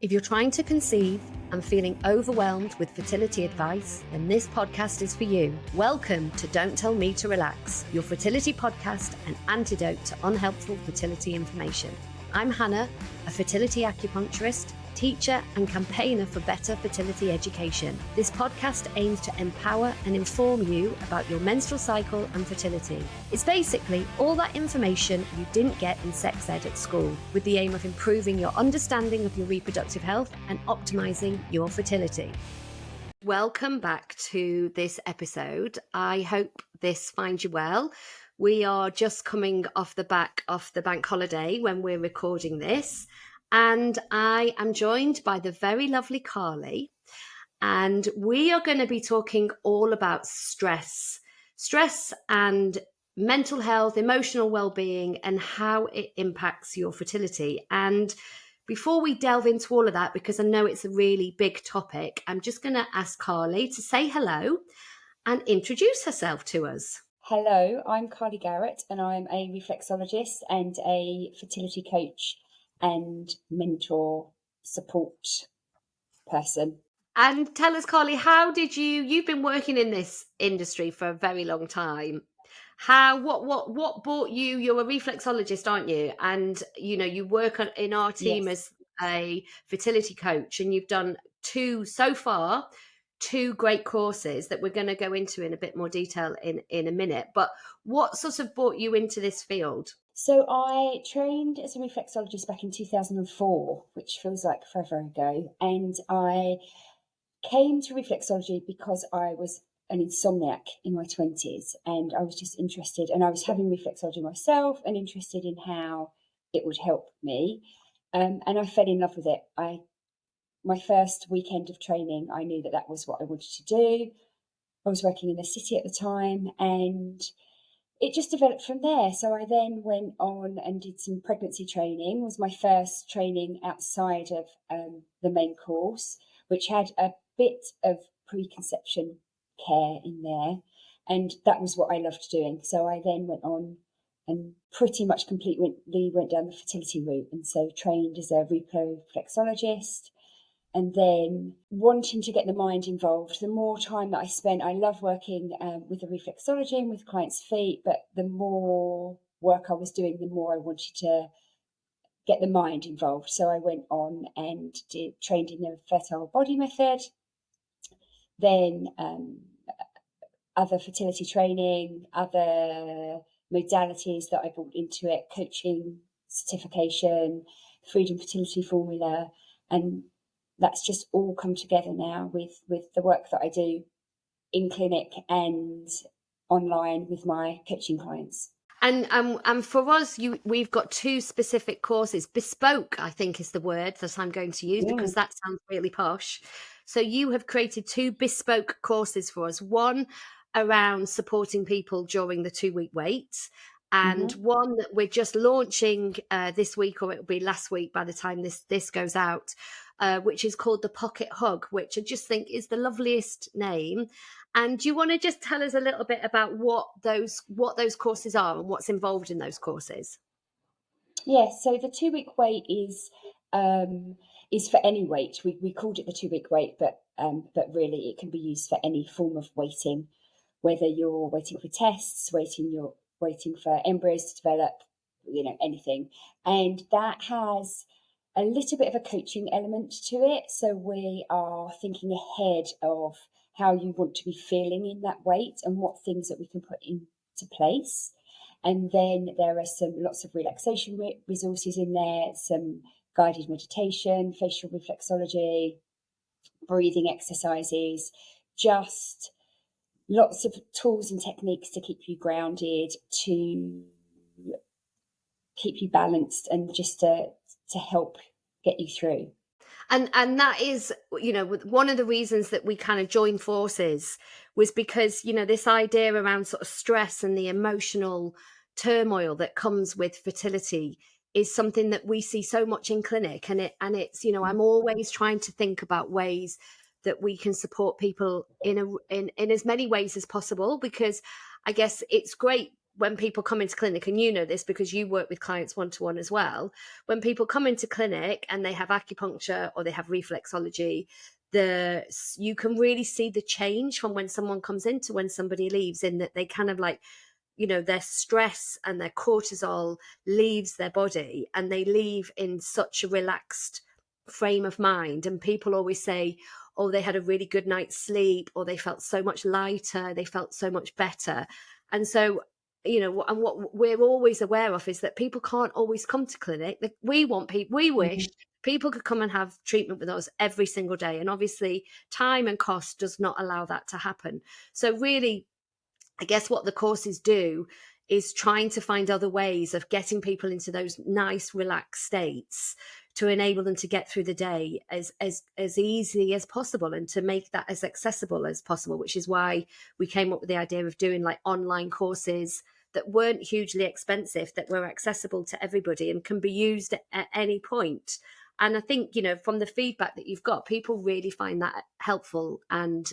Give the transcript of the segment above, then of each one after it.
If you're trying to conceive and feeling overwhelmed with fertility advice, then this podcast is for you. Welcome to Don't Tell Me to Relax, your fertility podcast and antidote to unhelpful fertility information. I'm Hannah, a fertility acupuncturist, teacher and campaigner for better fertility education. This podcast aims to empower and inform you about your menstrual cycle and fertility. It's basically all that information you didn't get in sex ed at school, with the aim of improving your understanding of your reproductive health and optimizing your fertility. Welcome back to this episode. I hope this finds you well. We are just coming off the back of the bank holiday when we're recording this. And I am joined by the very lovely Carly, and we are going to be talking all about stress and mental health, emotional well-being, and how it impacts your fertility. And before we delve into all of that, because I know it's a really big topic, I'm just going to ask Carly to say hello and introduce herself to us. Hello, I'm Carly Garrett, and I'm a reflexologist and a fertility coach and mentor support person. And tell us, Carly, how did you've been working in this industry for a very long time. What brought you're a reflexologist, aren't you? And, you work in our team as a fertility coach, and you've done two great courses that we're going to go into in a bit more detail in a minute. But what sort of brought you into this field? So I trained as a reflexologist back in 2004, which feels like forever ago. And I came to reflexology because I was an insomniac in my 20s, and I was just interested, and I was having reflexology myself and interested in how it would help me. And I fell in love with it. My first weekend of training, I knew that was what I wanted to do. I was working in the city at the time, and it just developed from there. So I then went on and did some pregnancy training. It was my first training outside of the main course, which had a bit of preconception care in there. And that was what I loved doing. So I then went on and pretty much completely went down the fertility route. And so trained as a reflexologist. And then wanting to get the mind involved, the more time that I spent, I love working with the reflexology and with clients' feet, but the more work I was doing, the more I wanted to get the mind involved. So I went on and trained in the fertile body method, then other fertility training, other modalities that I brought into it, coaching, certification, freedom fertility formula, and that's just all come together now with the work that I do in clinic and online with my coaching clients. And for us, we've got two specific courses. Bespoke, I think, is the word that I'm going to use because that sounds really posh. So you have created two bespoke courses for us. One around supporting people during the 2-week wait, and one that we're just launching this week, or it'll be last week by the time this goes out, which is called the Pocket Hug, which I just think is the loveliest name. And do you want to just tell us a little bit about what those courses are and what's involved in those courses? Yes, so the 2-week wait is for any wait. We called it the 2-week wait, but really it can be used for any form of waiting, whether you're waiting for tests, you're waiting for embryos to develop, anything. And that has a little bit of a coaching element to it. So we are thinking ahead of how you want to be feeling in that wait and what things that we can put into place. And then there are lots of relaxation resources in there, some guided meditation, facial reflexology, breathing exercises, just lots of tools and techniques to keep you grounded, to keep you balanced, and just to help get you through. And that is, one of the reasons that we kind of joined forces was because, this idea around sort of stress and the emotional turmoil that comes with fertility is something that we see so much in clinic. And it's, I'm always trying to think about ways that we can support people in as many ways as possible, because I guess it's great when people come into clinic, and you know this because you work with clients one-to-one as well, when people come into clinic and they have acupuncture or they have reflexology, you can really see the change from when someone comes in to when somebody leaves, in that they kind of like, their stress and their cortisol leaves their body, and they leave in such a relaxed frame of mind. And people always say, oh, they had a really good night's sleep, or they felt so much lighter, they felt so much better. And so, and what we're always aware of is that people can't always come to clinic. We wish people could come and have treatment with us every single day. And obviously time and cost does not allow that to happen. So really, I guess what the courses do is trying to find other ways of getting people into those nice, relaxed states to enable them to get through the day as easily as possible, and to make that as accessible as possible, which is why we came up with the idea of doing like online courses that weren't hugely expensive, that were accessible to everybody and can be used at any point. And I think, from the feedback that you've got, people really find that helpful and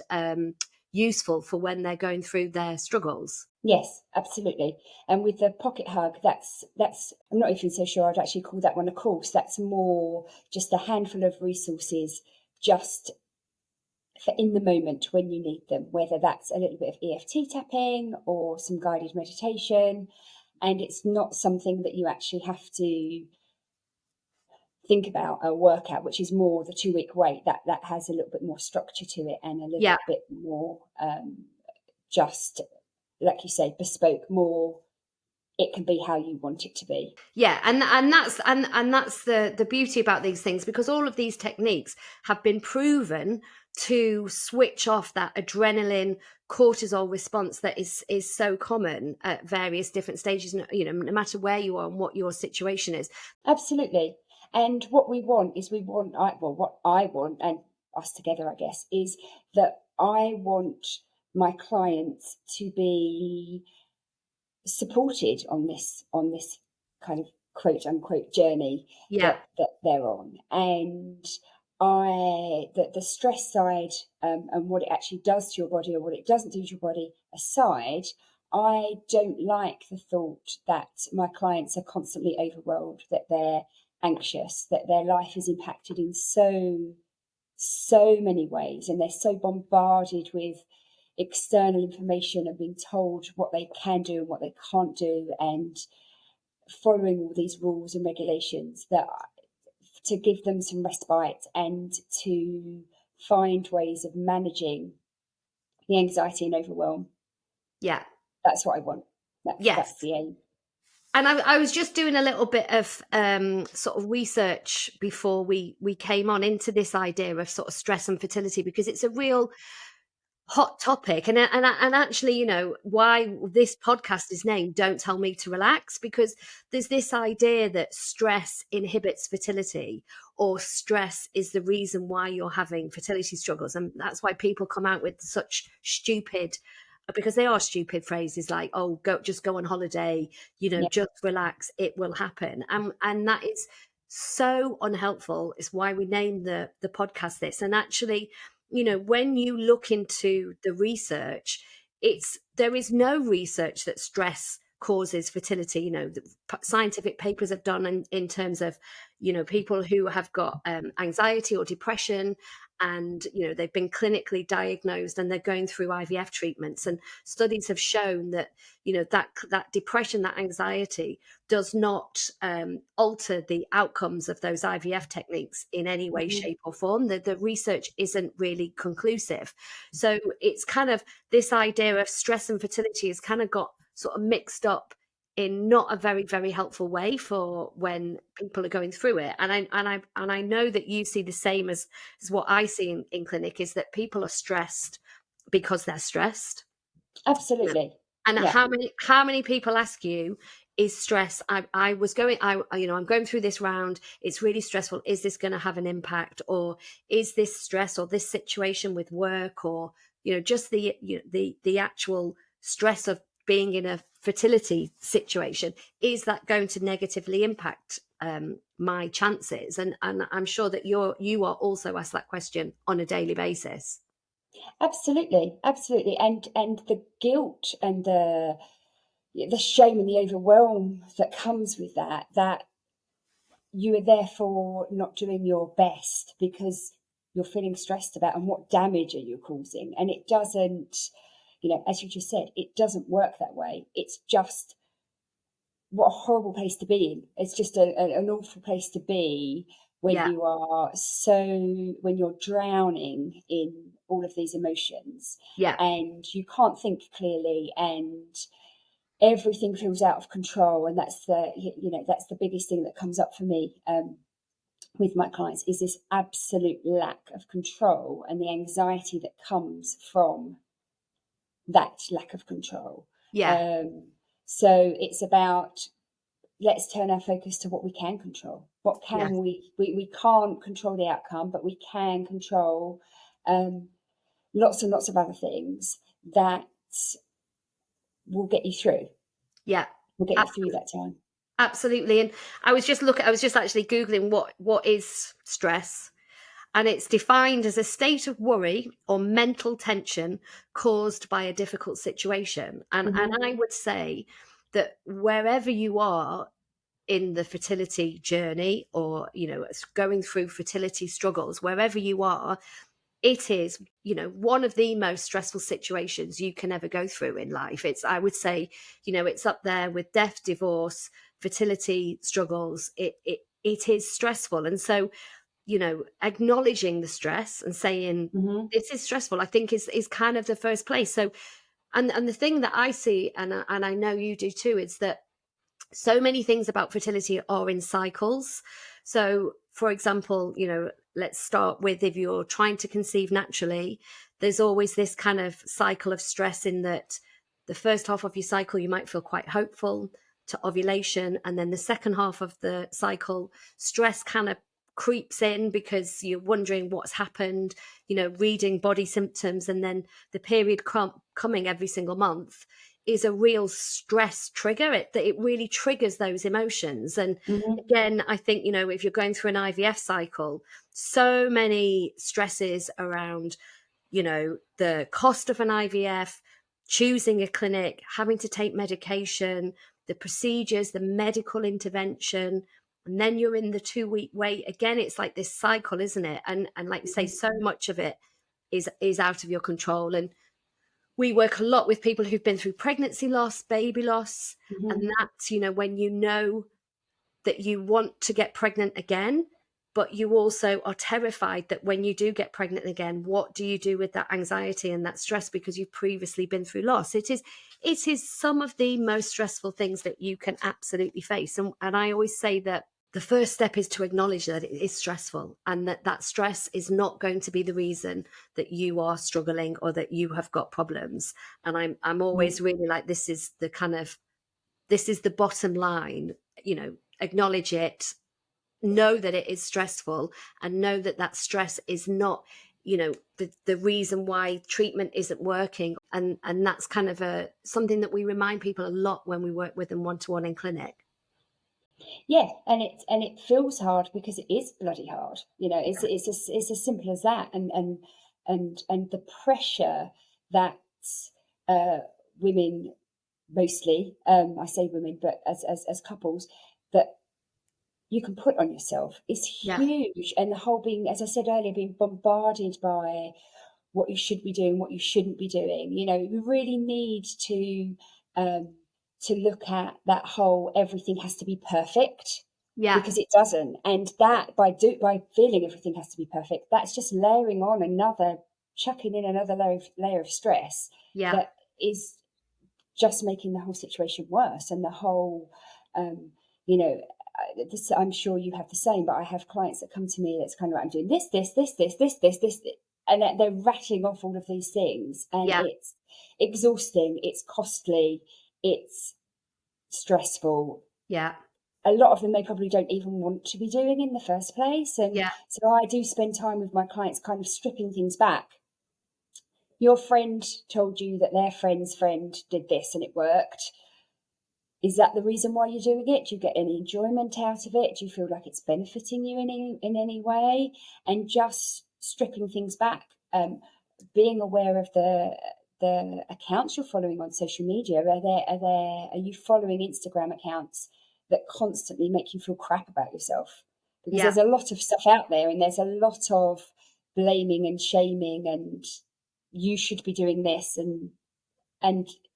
useful for when they're going through their struggles. Yes, absolutely. And with the pocket hug, that's I'm not even so sure I'd actually call that one a course. That's more just a handful of resources just for in the moment when you need them, whether that's a little bit of EFT tapping or some guided meditation. And it's not something that you actually have to think about a workout, which is more the 2-week wait. That has a little bit more structure to it, and a little bit more just, like you say, bespoke, more it can be how you want it to be. Yeah, and that's the beauty about these things, because all of these techniques have been proven to switch off that adrenaline cortisol response that is so common at various different stages, no matter where you are and what your situation is. Absolutely. And what what I want, and us together, I guess, is that I want my clients to be supported on this kind of quote unquote journey that they're on. And the stress side and what it actually does to your body or what it doesn't do to your body aside, I don't like the thought that my clients are constantly overwhelmed, that they're anxious, that their life is impacted in so many ways, and they're so bombarded with external information and being told what they can do and what they can't do, and following all these rules and regulations, that to give them some respite and to find ways of managing the anxiety and overwhelm. Yeah. That's what I want. That's the aim. And I was just doing a little bit of sort of research before we came on into this idea of sort of stress and fertility, because it's a real hot topic. And actually, why this podcast is named Don't Tell Me to Relax, because there's this idea that stress inhibits fertility, or stress is the reason why you're having fertility struggles. And that's why people come out with such stupid, because they are stupid phrases like, oh, just go on holiday, just relax, it will happen. And that is so unhelpful. It's why we named the podcast this. And actually, when you look into the research, there is no research that stress causes fertility. The scientific papers have done in terms of, people who have got anxiety or depression, and they've been clinically diagnosed and they're going through IVF treatments, and studies have shown that that depression, that anxiety does not alter the outcomes of those IVF techniques in any way, shape or form. The research isn't really conclusive. So it's kind of this idea of stress and fertility has kind of got sort of mixed up in not a very, very helpful way for when people are going through it. And I know that you see the same as what I see in clinic, is that people are stressed because they're stressed. Absolutely. And how many people ask you, is stress, I'm going through this round, it's really stressful, is this going to have an impact? Or is this stress or this situation with work, or just the actual stress of being in a fertility situation, is that going to negatively impact my chances? And I'm sure that you are also asked that question on a daily basis. Absolutely. And the guilt and the shame and the overwhelm that comes with that you are therefore not doing your best because you're feeling stressed about, and what damage are you causing? And it doesn't, as you just said, it doesn't work that way. It's just, what a horrible place to be in. It's just an awful place to be when Yeah. when you're drowning in all of these emotions, Yeah. and you can't think clearly, and everything feels out of control. And that's the biggest thing that comes up for me with my clients, is this absolute lack of control and the anxiety that comes from that lack of control. Yeah. So it's about, let's turn our focus to what we can control. What Yeah. can we can't control the outcome, but we can control lots and lots of other things that will get you through. Yeah. Will get you through that time. Absolutely. And I was just actually Googling what is stress. And it's defined as a state of worry or mental tension caused by a difficult situation. And I would say that wherever you are in the fertility journey, or going through fertility struggles, wherever you are, it is one of the most stressful situations you can ever go through in life. I would say it's up there with death, divorce, fertility struggles. It is stressful. And so acknowledging the stress and saying this is stressful, I think is kind of the first place. So and the thing that I see, and I know you do too, is that so many things about fertility are in cycles. So, for example, let's start with, if you're trying to conceive naturally, there's always this kind of cycle of stress, in that the first half of your cycle, you might feel quite hopeful to ovulation. And then the second half of the cycle, stress kind of creeps in because you're wondering what's happened, reading body symptoms. And then the period coming every single month is a real stress trigger. It really triggers those emotions. And again, I think, if you're going through an IVF cycle, so many stresses around, the cost of an IVF, choosing a clinic, having to take medication, the procedures, the medical intervention, and then you're in the 2-week wait. Again, it's like this cycle, isn't it? And like you say, so much of it is out of your control. And we work a lot with people who've been through pregnancy loss, baby loss, and that's, when that you want to get pregnant again, but you also are terrified that when you do get pregnant again, what do you do with that anxiety and that stress because you've previously been through loss? It is some of the most stressful things that you can absolutely face. And I always say that the first step is to acknowledge that it is stressful, and that stress is not going to be the reason that you are struggling or that you have got problems. And I'm always really like, this is the bottom line, acknowledge it, know that it is stressful, and know that stress is not, the reason why treatment isn't working. And that's kind of something that we remind people a lot when we work with them one-to-one in clinic. Yeah, and it feels hard because it is bloody hard. It's as simple as that. And the pressure that women, mostly, I say women, but as couples, that you can put on yourself is huge. And the whole being, as I said earlier, being bombarded by what you should be doing, what you shouldn't be doing. You really need to look at that whole, everything has to be perfect, because it doesn't. And that by feeling everything has to be perfect, that's just layering on chucking in another layer of stress that is just making the whole situation worse. And the whole, I'm sure you have the same, but I have clients that come to me that's kind of like, I'm doing this, and they're rattling off all of these things, and it's exhausting, it's costly, it's stressful. A lot of them they probably don't even want to be doing in the first place. And so I do spend time with my clients kind of stripping things back. Your friend told you that their friend's friend did this and it worked. Is that the reason why you're doing it? Do you get any enjoyment out of it? Do you feel like it's benefiting you in any way? And just stripping things back, being aware of the the accounts you're following on social media. Are you following Instagram accounts that constantly make you feel crap about yourself? Because Yeah. there's a lot of stuff out there, and there's a lot of blaming and shaming, and you should be doing this, and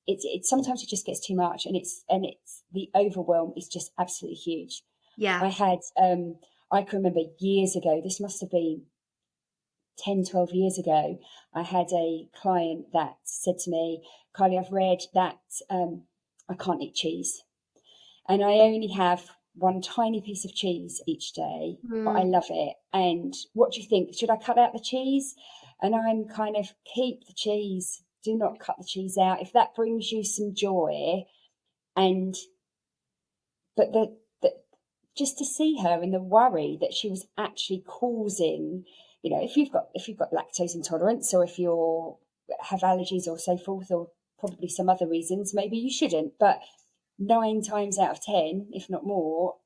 it sometimes it just gets too much, and it's the overwhelm is just absolutely huge. Yeah. I can remember years ago, this must have been 10, 12 years ago, I had a client that said to me, Kylie, I've read that I can't eat cheese. And I only have one tiny piece of cheese each day, but I love it. And what do you think? Should I cut out the cheese? And I'm kind of, keep the cheese. Do not cut the cheese out. If that brings you some joy, and but the just to see her and the worry that she was actually causing, if you've got lactose intolerance, or if you have allergies or so forth, or probably some other reasons, maybe you shouldn't. But 9 times out of 10, if not more,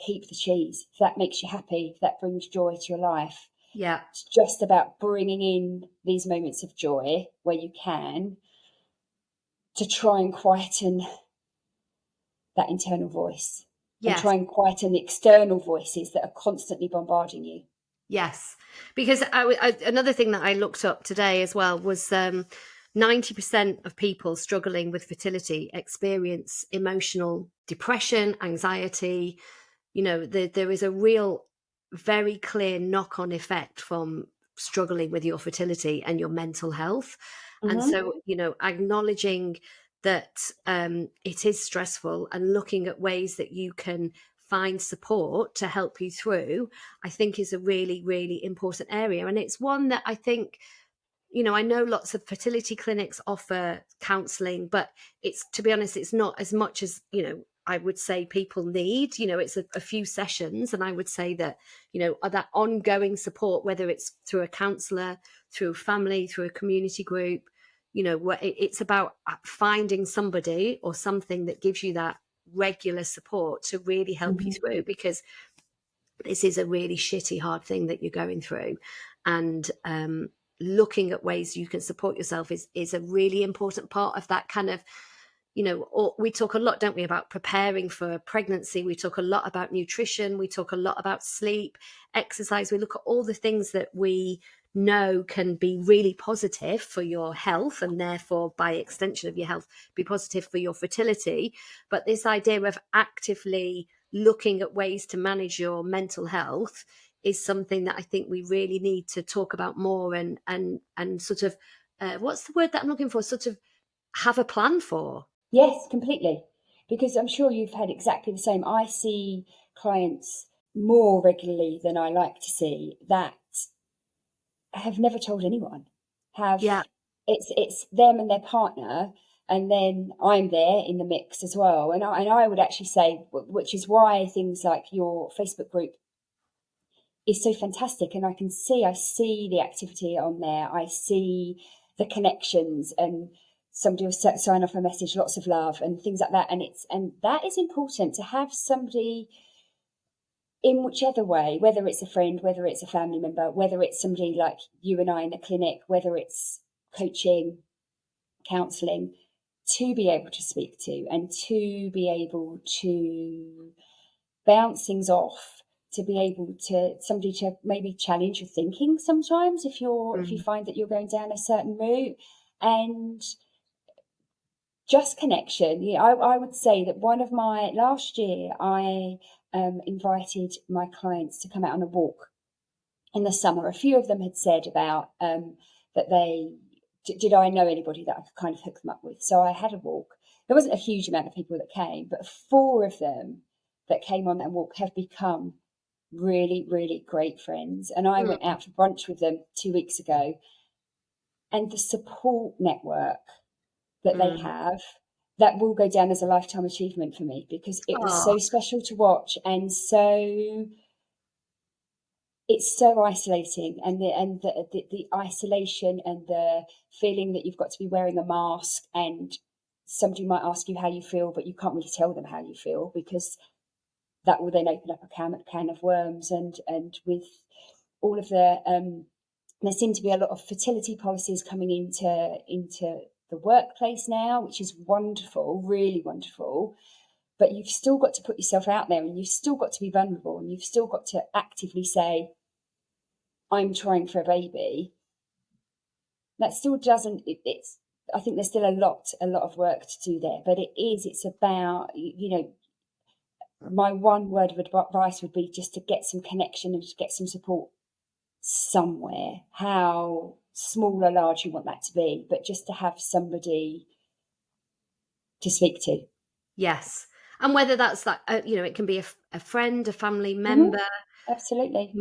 keep the cheese. If that makes you happy, if that brings joy to your life. Yeah. It's just about bringing in these moments of joy where you can, to try and quieten that internal voice. Yes. And try and quieten the external voices that are constantly bombarding you. Yes, because another thing that I looked up today as well was 90% of people struggling with fertility experience emotional depression, anxiety. There is a real, very clear knock-on effect from struggling with your fertility and your mental health. And so, acknowledging that it is stressful and looking at ways that you can find support to help you through, I think is a really, really important area. And it's one that I think, I know lots of fertility clinics offer counselling, but to be honest, it's not as much as, I would say people need. It's a few sessions. And I would say that, that ongoing support, whether it's through a counsellor, through family, through a community group, it's about finding somebody or something that gives you that regular support to really help you through, because this is a really shitty, hard thing that you're going through. And looking at ways you can support yourself is a really important part of that kind of, we talk a lot, don't we, about preparing for pregnancy. We talk a lot about nutrition. We talk a lot about sleep, exercise. We look at all the things that we know can be really positive for your health, and therefore by extension of your health be positive for your fertility. But this idea of actively looking at ways to manage your mental health is something that I think we really need to talk about more, and sort of what's the word that I'm looking for, sort of have a plan for. Yes, completely. Because I'm sure you've had exactly the same. I see clients more regularly than I like to see that have never told anyone. It's them and their partner, and then I'm there in the mix as well. And I would actually say, which is why things like your Facebook group is so fantastic. And I see the activity on there. I see the connections, and somebody will sign off a message, lots of love and things like that. And that is important, to have somebody in whichever way, whether it's a friend, whether it's a family member, whether it's somebody like you and I in the clinic, whether it's coaching, counselling, to be able to speak to, and to be able to bounce things off, to be able to somebody to maybe challenge your thinking sometimes if you find that you're going down a certain route, and just connection. I would say that last year I invited my clients to come out on a walk in the summer. A few of them had said about that did I know anybody that I could kind of hook them up with. So I had a walk. There wasn't a huge amount of people that came, but 4 of them that came on that walk have become really, really great friends. And I went out for brunch with them 2 weeks ago, and the support network that they have, that will go down as a lifetime achievement for me, because it was so special to watch, and it's so isolating, and the isolation and the feeling that you've got to be wearing a mask, and somebody might ask you how you feel, but you can't really tell them how you feel, because that will then open up a can of worms, and with all of the There seem to be a lot of fertility policies coming into the workplace now, which is wonderful, really wonderful. But you've still got to put yourself out there, and you've still got to be vulnerable, and you've still got to actively say, I'm trying for a baby. That still doesn't, it's, I think there's still a lot of work to do there, but it's about, my one word of advice would be just to get some connection and to get some support somewhere, how small or large you want that to be, but just to have somebody to speak to. Yes. And whether that's like, it can be a friend, a family member. Absolutely.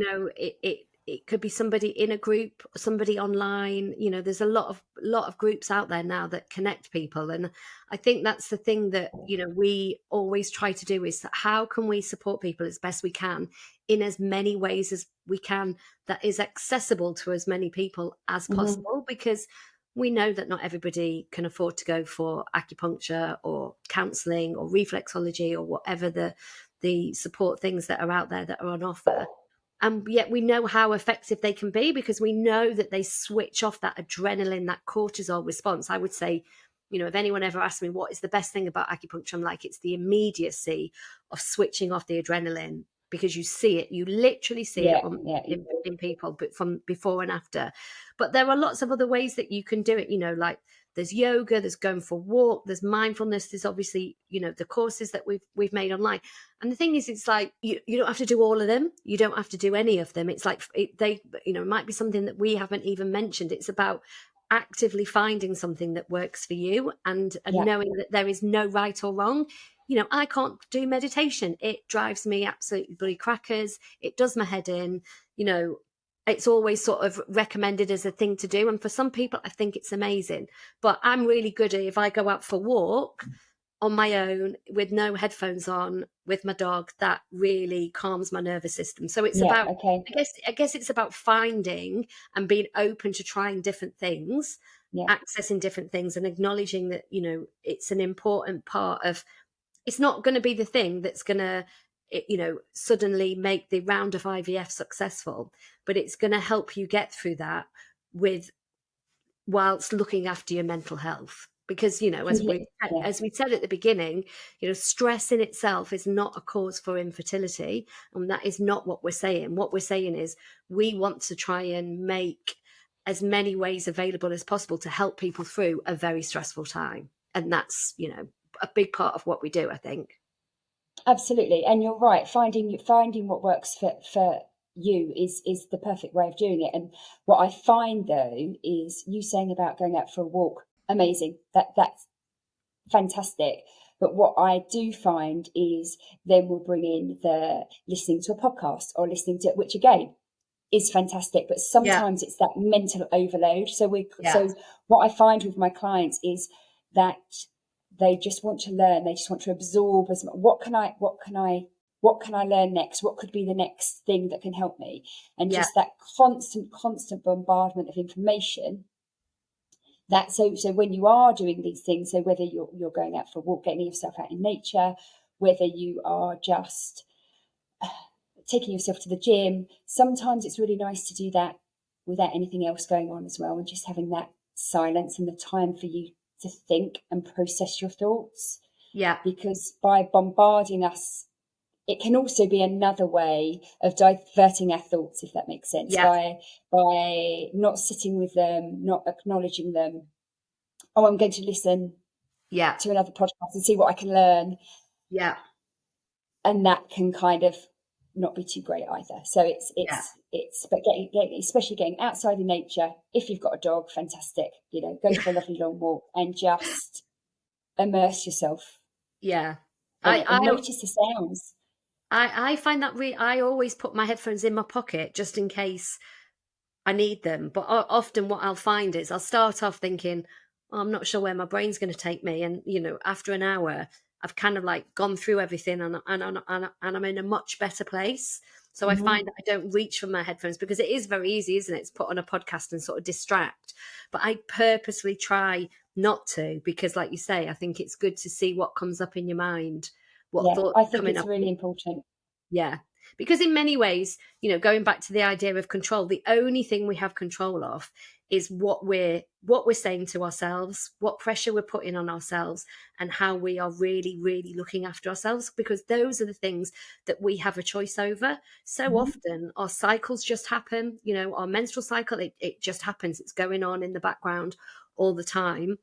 It could be somebody in a group, somebody online. There's a lot of groups out there now that connect people. And I think that's the thing that, we always try to do, is how can we support people as best we can in as many ways as we can that is accessible to as many people as possible, because we know that not everybody can afford to go for acupuncture or counselling or reflexology or whatever the support things that are out there that are on offer. And yet we know how effective they can be, because we know that they switch off that adrenaline, that cortisol response. I would say, if anyone ever asked me what is the best thing about acupuncture, I'm like, it's the immediacy of switching off the adrenaline, because you see it, you literally see it in people, but from before and after. But there are lots of other ways that you can do it, like there's yoga, there's going for a walk, there's mindfulness, there's obviously, the courses that we've made online. And the thing is, it's like, you don't have to do all of them. You don't have to do any of them. It's like, it might be something that we haven't even mentioned. It's about actively finding something that works for you and knowing that there is no right or wrong. I can't do meditation. It drives me absolutely bloody crackers. It does my head in. It's always sort of recommended as a thing to do. And for some people, I think it's amazing. But I'm really good at, if I go out for a walk on my own with no headphones on with my dog, that really calms my nervous system. So it's about, I guess it's about finding and being open to trying different things, accessing different things, and acknowledging that, it's an important part of, it's not going to be the thing that's going to, suddenly make the round of IVF successful, but it's going to help you get through that whilst looking after your mental health. Because, as we said at the beginning, stress in itself is not a cause for infertility. And that is not what we're saying. What we're saying is we want to try and make as many ways available as possible to help people through a very stressful time. And that's, a big part of what we do, I think. Absolutely. And you're right. Finding what works for you is the perfect way of doing it. And what I find, though, is you saying about going out for a walk, amazing. That's fantastic. But what I do find is then we'll bring in the listening to a podcast or listening to, which again is fantastic. But sometimes it's that mental overload. So what I find with my clients is that they just want to learn. They just want to absorb as much. What can I learn next? What could be the next thing that can help me? And just that constant bombardment of information. That so when you are doing these things, so whether you're going out for a walk, getting yourself out in nature, whether you are just taking yourself to the gym, sometimes it's really nice to do that without anything else going on as well, and just having that silence and the time for you to think and process your thoughts. Yeah. Because by bombarding us, it can also be another way of diverting our thoughts, if that makes sense. Yeah. By not sitting with them, not acknowledging them. Oh, I'm going to listen to another podcast and see what I can learn. Yeah. And that can kind of not be too great either. So but especially getting outside in nature. If you've got a dog, fantastic. Go for a lovely long walk and just immerse yourself. Yeah. I notice the sounds. I find that I always put my headphones in my pocket just in case I need them. But often what I'll find is I'll start off thinking, I'm not sure where my brain's going to take me. And, after an hour, I've kind of like gone through everything and I'm in a much better place. So I find that I don't reach for my headphones, because it is very easy, isn't it? It's put on a podcast and sort of distract. But I purposely try not to, because like you say, I think it's good to see what comes up in your mind. What thoughts I think coming it's up. really important. Yeah. Because in many ways, going back to the idea of control, the only thing we have control of is what we're saying to ourselves, what pressure we're putting on ourselves, and how we are really, really looking after ourselves, because those are the things that we have a choice over. So often our cycles just happen, our menstrual cycle, it just happens. It's going on in the background all the time.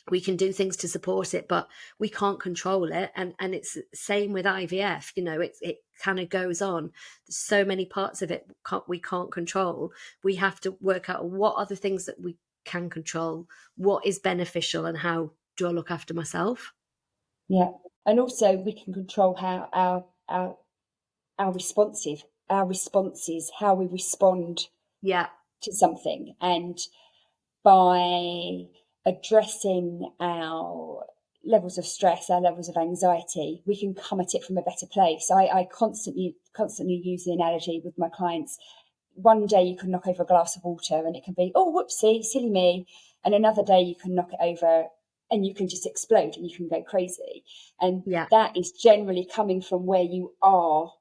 We can do things to support it, but we can't control it. And it's the same with IVF. It kind of goes on. There's so many parts of it we can't control. We have to work out what are the things that we can control, what is beneficial, and how do I look after myself. Yeah. And also we can control how our responses, how we respond to something. And by addressing our levels of stress, our levels of anxiety, we can come at it from a better place. I constantly use the analogy with my clients. One day you can knock over a glass of water and it can be, oh, whoopsie, silly me. And another day you can knock it over and you can just explode and you can go crazy. And that is generally coming from where you are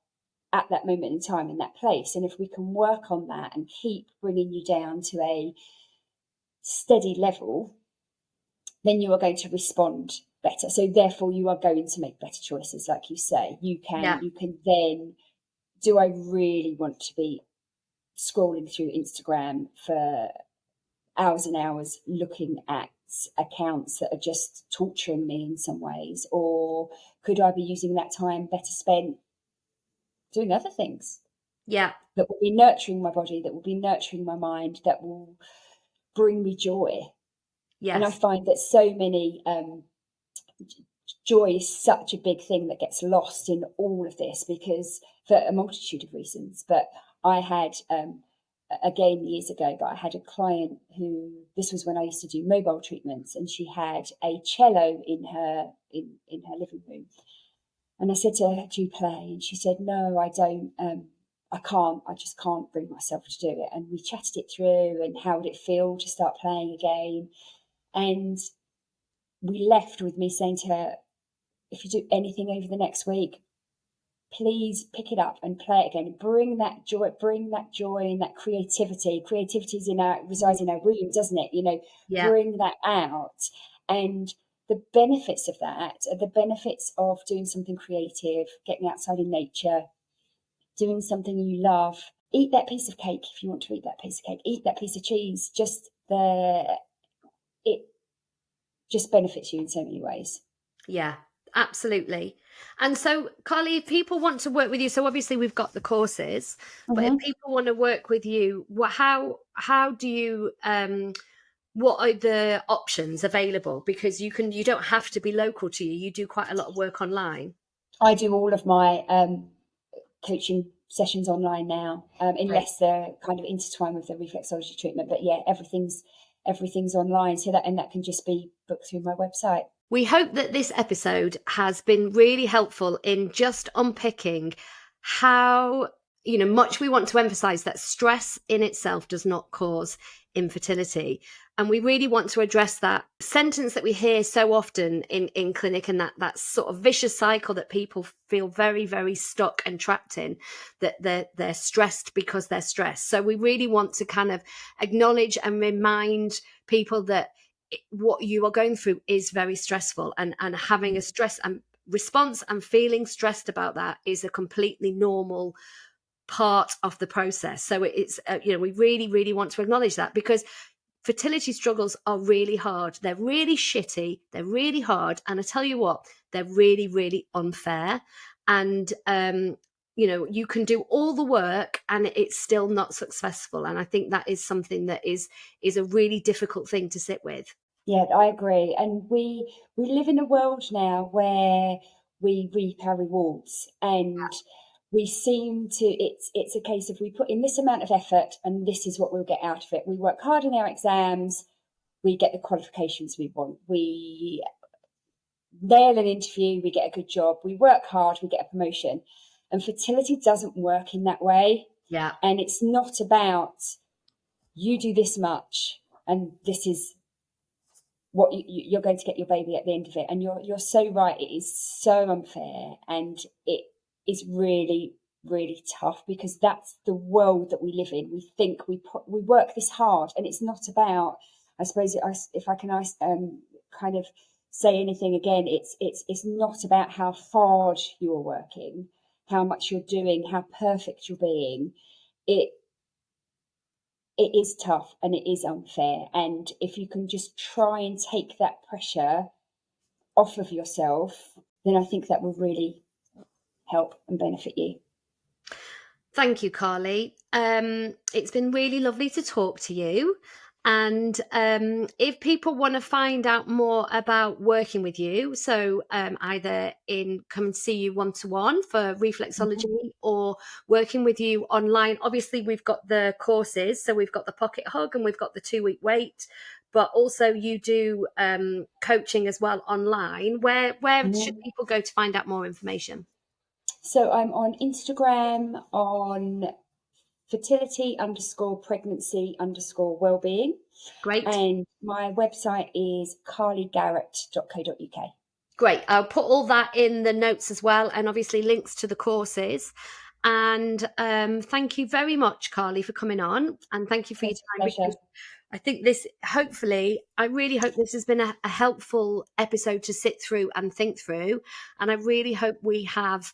at that moment in time, in that place. And if we can work on that and keep bringing you down to a steady level, then you are going to respond better. So therefore you are going to make better choices. Like you say, you can then, do I really want to be scrolling through Instagram for hours and hours looking at accounts that are just torturing me in some ways? Or could I be using that time better spent doing other things? Yeah. That will be nurturing my body, that will be nurturing my mind, that will bring me joy. Yes. And I find that so many, joy is such a big thing that gets lost in all of this, because for a multitude of reasons. But I had, again, years ago, but I had a client who, this was when I used to do mobile treatments, and she had a cello in her living room. And I said to her, do you play? And she said, no, I don't. I just can't bring myself to do it. And we chatted it through, and how would it feel to start playing again? And we left with me saying to her, if you do anything over the next week, please pick it up and play it again. Bring that joy and that creativity. Creativity resides in our womb, doesn't it? Bring that out. And the benefits of that are the benefits of doing something creative, getting outside in nature, doing something you love. Eat that piece of cake if you want to eat that piece of cake. Eat that piece of cheese. It just benefits you in so many ways. Yeah, absolutely. And so, Carly, if people want to work with you, so obviously we've got the courses, but if people want to work with you, how do you, what are the options available? Because you don't have to be local to you. You do quite a lot of work online. I do all of my coaching sessions online now, unless they're kind of intertwined with the reflexology treatment. But yeah, everything's online, so that can just be booked through my website. We hope that this episode has been really helpful in just unpicking how much we want to emphasize that stress in itself does not cause infertility. And we really want to address that sentence that we hear so often in clinic, and that sort of vicious cycle that people feel very, very stuck and trapped in, that they're stressed because they're stressed. So we really want to kind of acknowledge and remind people that what you are going through is very stressful, and having a stress and response and feeling stressed about that is a completely normal part of the process. So it's we really, really want to acknowledge that, because fertility struggles are really hard. They're really shitty. They're really hard. And I tell you what, they're really, really unfair. And, you can do all the work and it's still not successful. And I think that is something that is a really difficult thing to sit with. Yeah, I agree. And we live in a world now where we reap our rewards, and we seem to, it's a case of we put in this amount of effort and this is what we'll get out of it. We work hard in our exams, we get the qualifications we want. We nail an interview, we get a good job. We work hard, we get a promotion. And fertility doesn't work in that way. Yeah. And it's not about you do this much and this is what you're going to get your baby at the end of it. And you're so right. It is so unfair, and it is really, really tough, because that's the world that we live in. We think we work this hard, and it's not about, I suppose, if I can kind of say anything again, it's not about how hard you are working, how much you're doing, how perfect you're being. It is tough and it is unfair. And if you can just try and take that pressure off of yourself, then I think that will really help and benefit you. Thank you, Carly. It's been really lovely to talk to you. And if people want to find out more about working with you, so either come and see you one-to-one for reflexology, or working with you online, obviously we've got the courses. So we've got the Pocket Hug and we've got the 2-week wait, but also you do coaching as well online. Where should people go to find out more information? So I'm on Instagram on fertility_pregnancy_wellbeing. Great. And my website is carlygarrett.co.uk. Great. I'll put all that in the notes as well, and obviously links to the courses. And thank you very much, Carly, for coming on, and thank you for your time. Because I think I really hope this has been a helpful episode to sit through and think through. And I really hope we have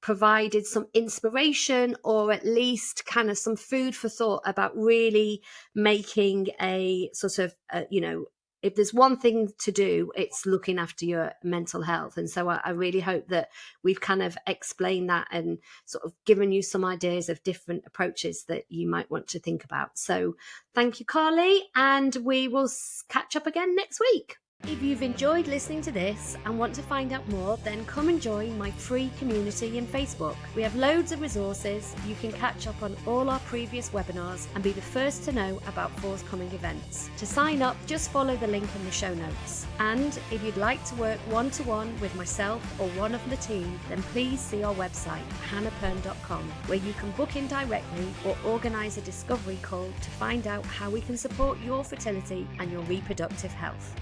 provided some inspiration, or at least kind of some food for thought about really making a sort of, if there's one thing to do, it's looking after your mental health. And so I really hope that we've kind of explained that and sort of given you some ideas of different approaches that you might want to think about. So thank you, Carly, and we will catch up again next week. If you've enjoyed listening to this and want to find out more, then come and join my free community in Facebook. We have loads of resources. You can catch up on all our previous webinars and be the first to know about forthcoming events. To sign up, just follow the link in the show notes. And if you'd like to work one-to-one with myself or one of the team, then please see our website, hannahpern.com, where you can book in directly or organise a discovery call to find out how we can support your fertility and your reproductive health.